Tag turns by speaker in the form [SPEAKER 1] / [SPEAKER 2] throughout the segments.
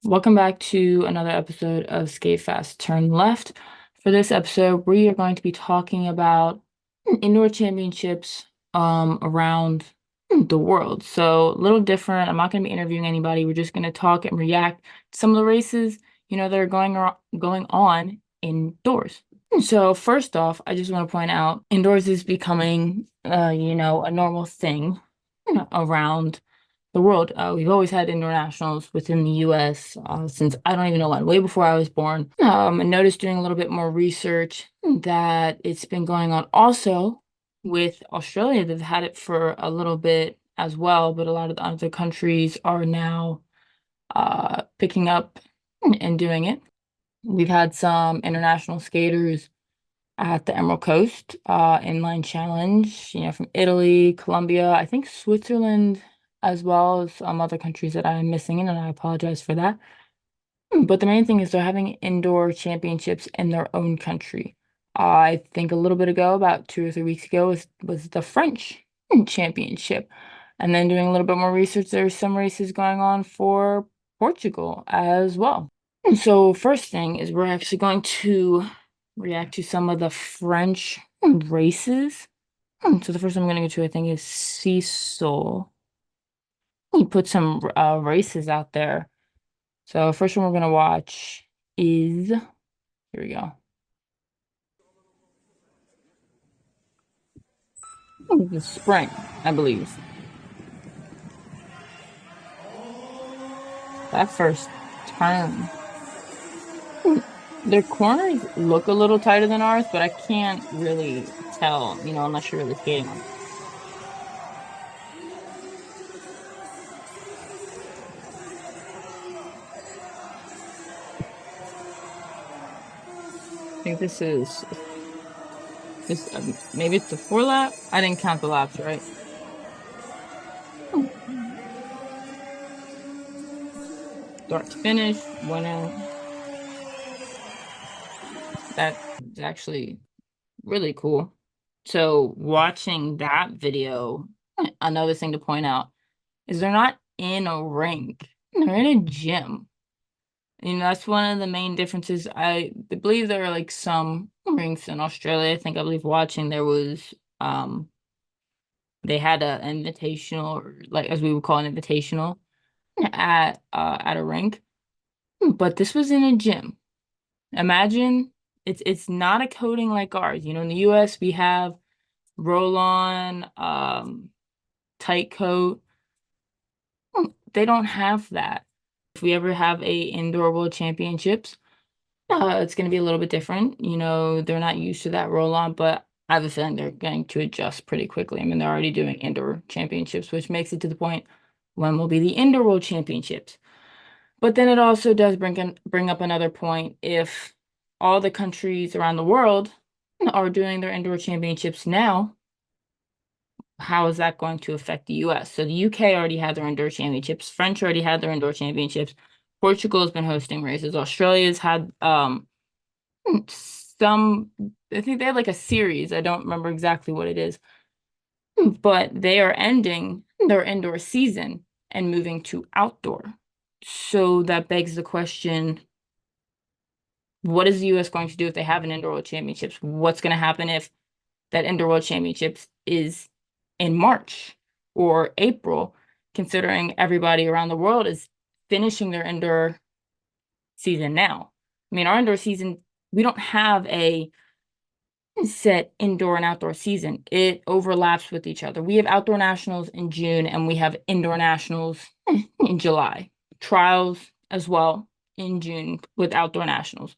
[SPEAKER 1] Welcome back to another episode of Skate Fast, Turn Left. For this episode, we are going to be talking about indoor championships around the world. So a little different. I'm not going to be interviewing anybody. We're just going to talk and react to some of the races, that are going on indoors. So first off, I just want to point out indoors is becoming a normal thing around the world. We've always had indoor nationals within the US since I don't even know when, way before I was born. I noticed doing a little bit more research that it's been going on also with Australia. They've had it for a little bit as well, but a lot of the other countries are now picking up and doing it. We've had some international skaters at the Emerald Coast Inline Challenge, from Italy, Colombia, I think Switzerland, as well as some other countries that I'm missing in, and I apologize for that. But the main thing is they're having indoor championships in their own country. I think a little bit ago, about 2 or 3 weeks ago, was the French championship. And then doing a little bit more research, there's some races going on for Portugal as well. So first thing is we're actually going to react to some of the French races. So the first one I'm going to go to, I think, is Cecil. He put some races out there. So first one we're going to watch is, here we go. The sprint, I believe. That first turn. Their corners look a little tighter than ours, but I can't really tell, unless you're really skating them. I think this maybe it's the 4 lap. I didn't count the laps, right? Start to finish, winner. That's actually really cool. So watching that video, another thing to point out is they're not in a rink. They're in a gym. That's one of the main differences. I believe there are like some rinks in Australia. I believe watching there was they had an invitational, or like as we would call an invitational at a rink. But this was in a gym. Imagine it's not a coating like ours. In the US we have roll-on, tight coat. They don't have that. If we ever have a indoor world championships, it's going to be a little bit different. They're not used to that roll-on, but I have a feeling they're going to adjust pretty quickly. I mean, they're already doing indoor championships, which makes it to the point when will be the indoor world championships. But then it also does bring up another point. If all the countries around the world are doing their indoor championships now, how is that going to affect the US? So the UK already had their indoor championships. French already had their indoor championships. Portugal has been hosting races. Australia's had some, I think they had like a series. I don't remember exactly what it is, but they are ending their indoor season and moving to outdoor. So that begs the question, what is the US going to do if they have an indoor world championships? What's going to happen if that indoor world championships is in March or April, considering everybody around the world is finishing their indoor season now? I mean, our indoor season, we don't have a set indoor and outdoor season. It overlaps with each other. We have outdoor nationals in June and we have indoor nationals in July. Trials as well in June with outdoor nationals.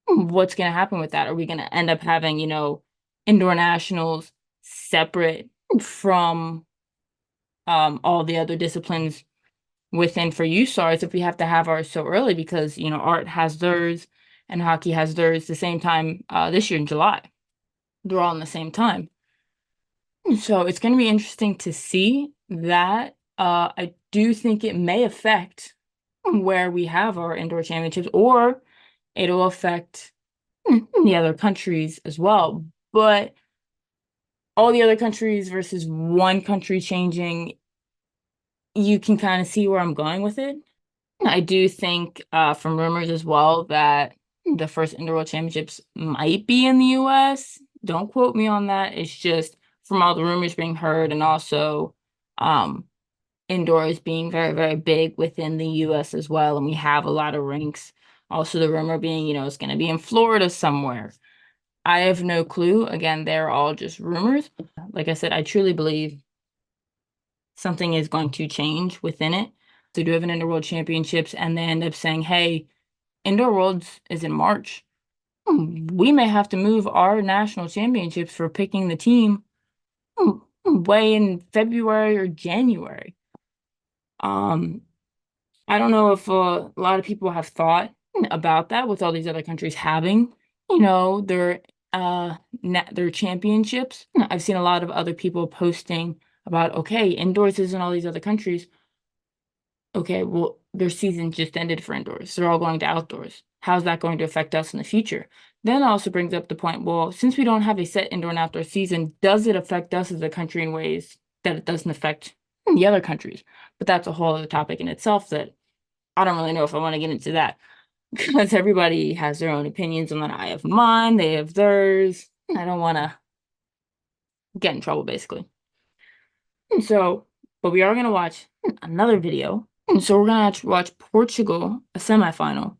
[SPEAKER 1] What's going to happen with that? Are we going to end up having, indoor nationals separate from all the other disciplines within for USARs if we have to have ours so early because, art has theirs and hockey has theirs the same time this year in July. They're all in the same time. So it's going to be interesting to see that. I do think it may affect where we have our indoor championships, or it'll affect the other countries as well. But all the other countries versus one country changing, you can kind of see where I'm going with it. I do think from rumors as well that the first Indoor World Championships might be in the US. Don't quote me on that. It's just from all the rumors being heard and also um indoors being very, very big within the US as well. And we have a lot of rinks. Also, the rumor being, it's going to be in Florida somewhere. I have no clue. Again, they're all just rumors. Like I said, I truly believe something is going to change within it. So do have an Indoor World Championships and they end up saying, hey, Indoor Worlds is in March. We may have to move our national championships for picking the team way in February or January. Um, I don't know if a lot of people have thought about that with all these other countries having, their their championships. I've seen a lot of other people posting about, okay, indoors is in all these other countries. Okay, well, their season just ended for indoors. They're all going to outdoors. How's that going to affect us in the future? Then it also brings up the point, well, since we don't have a set indoor and outdoor season, does it affect us as a country in ways that it doesn't affect the other countries? But that's a whole other topic in itself that I don't really know if I want to get into that because everybody has their own opinions on that. I have mine, they have theirs. I don't want to get in trouble, basically. And so, but we are going to watch another video. And so we're going to watch Portugal, a semifinal.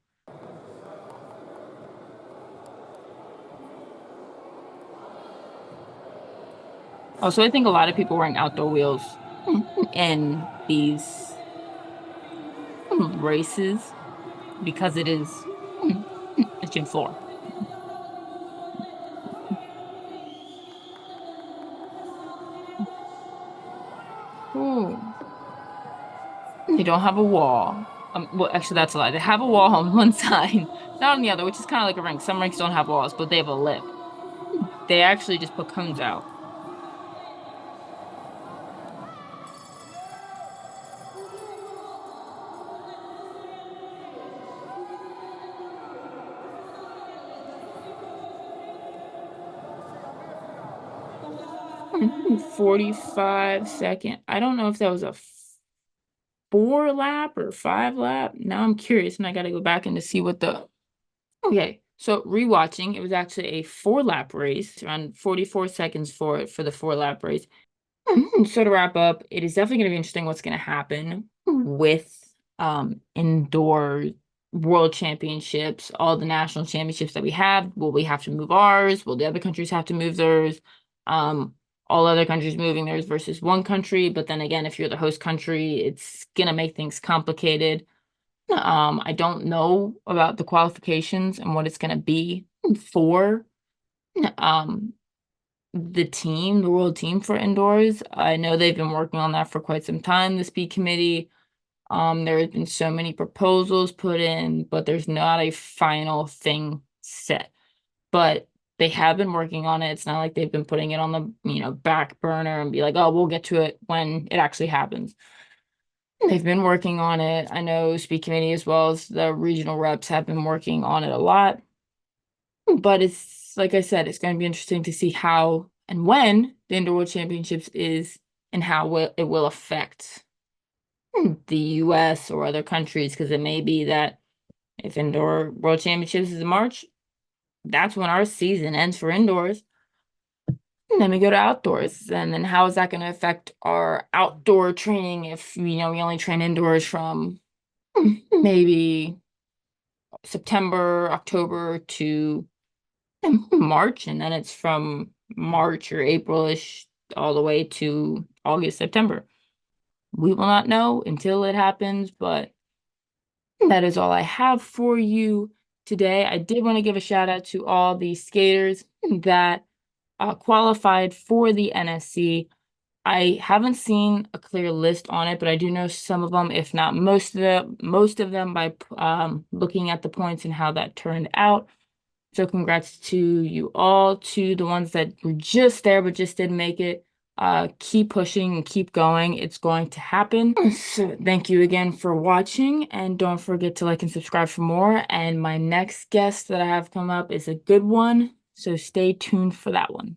[SPEAKER 1] Also, I think a lot of people wearing outdoor wheels in these races because it is a gym floor. Ooh. They don't have a wall. Well, actually, that's a lie. They have a wall on one side, not on the other, which is kind of like a rink. Some rinks don't have walls, but they have a lip. They actually just put cones out. 45 second. I don't know if that was a 4 lap or 5 lap. Now I'm curious, and I got to go back and to see what the. Okay, so rewatching, it was actually a 4 lap race, around 44 seconds for it for the 4 lap race. So to wrap up, it is definitely going to be interesting what's going to happen with indoor world championships, all the national championships that we have. Will we have to move ours? Will the other countries have to move theirs? All other countries moving theirs versus one country. But then again, if you're the host country, it's gonna make things complicated. I don't know about the qualifications and what it's gonna be for um the world team for indoors. I know they've been working on that for quite some time, the speed committee. There has been so many proposals put in, but there's not a final thing set. But they have been working on it. It's not like they've been putting it on the, back burner and be like, oh, we'll get to it when it actually happens. They've been working on it. I know speed committee as well as the regional reps have been working on it a lot. But it's like I said, it's going to be interesting to see how and when the Indoor World Championships is and how it will affect the US or other countries, because it may be that if Indoor World Championships is in March, that's when our season ends for indoors. And then we go to outdoors. And then how is that going to affect our outdoor training if, we only train indoors from maybe September, October to March, and then it's from March or April-ish all the way to August, September. We will not know until it happens, but that is all I have for you today. I did want to give a shout out to all the skaters that qualified for the NSC. I haven't seen a clear list on it, but I do know some of them, if not most of them, by looking at the points and how that turned out. So congrats to you all, to the ones that were just there but just didn't make it. Keep pushing and keep going. It's going to happen. So thank you again for watching, and don't forget to like and subscribe for more. And my next guest that I have come up is a good one, so stay tuned for that one.